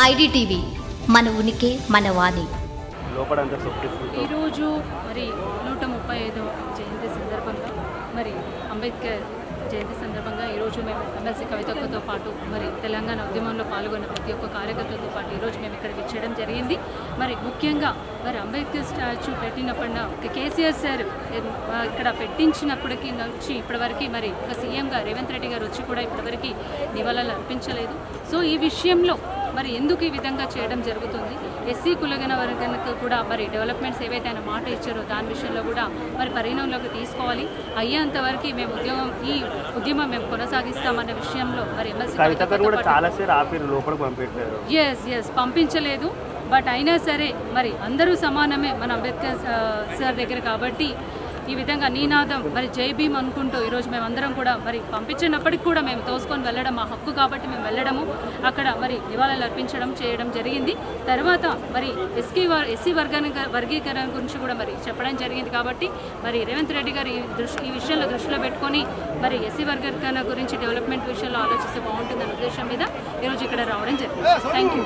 IDTV మన ఉనికి మన వాణి. ఈరోజు మరి 135వ జయంతి సందర్భంగా మరి అంబేద్కర్ జయంతి సందర్భంగా ఈరోజు మేము ఎమ్మెల్సీ కవితక్కతో పాటు మరి తెలంగాణ ఉద్యమంలో పాల్గొన్న ప్రతి ఒక్క కార్యకర్తతో పాటు ఈరోజు మేము ఇక్కడికి వచ్చేయడం జరిగింది. మరి ముఖ్యంగా మరి అంబేద్కర్ స్టాచ్యూ పెట్టినప్పుడ కేసీఆర్ సార్ ఇక్కడ పెట్టించినప్పటికీ వచ్చి ఇప్పటివరకు మరి ఒక సీఎంగా రేవంత్ రెడ్డి గారు వచ్చి కూడా ఇప్పటివరకు నివాళులు అర్పించలేదు. సో ఈ విషయంలో మరి ఎందుకు ఈ విధంగా చేయడం జరుగుతుంది, ఎస్సీ కులగణ వర్గానికి కూడా మరి డెవలప్మెంట్స్ ఏవైతే ఆయన మాట ఇచ్చారో దాని విషయంలో కూడా మరి పరిగణనలోకి తీసుకోవాలి. అయ్యేంతవరకు మేము ఉద్యమం మేము కొనసాగిస్తామన్న విషయంలో మరి ఎస్ పంపించలేదు. బట్ అయినా సరే మరి అందరూ సమానమే మన అంబేద్కర్ సార్ దగ్గర కాబట్టి ఈ విధంగా నినాదం మరి జై భీమ్ అనుకుంటూ ఈరోజు మేమందరం కూడా మరి పంపించినప్పటికి కూడా మేము తోసుకొని వెళ్ళడం మా హక్కు కాబట్టి మేము వెళ్ళడము, అక్కడ మరి నివాళులు అర్పించడం చేయడం జరిగింది. తర్వాత మరి ఎస్సీ వర్గీకరణ గురించి కూడా మరి చెప్పడం జరిగింది. కాబట్టి మరి రేవంత్ రెడ్డి గారు ఈ విషయంలో దృష్టిలో పెట్టుకొని మరి ఎస్సీ వర్గీకరణ గురించి డెవలప్మెంట్ విషయంలో ఆలోచిస్తే బాగుంటుందనే ఉద్దేశం మీద ఈరోజు ఇక్కడ రావడం జరిగింది. Thank you.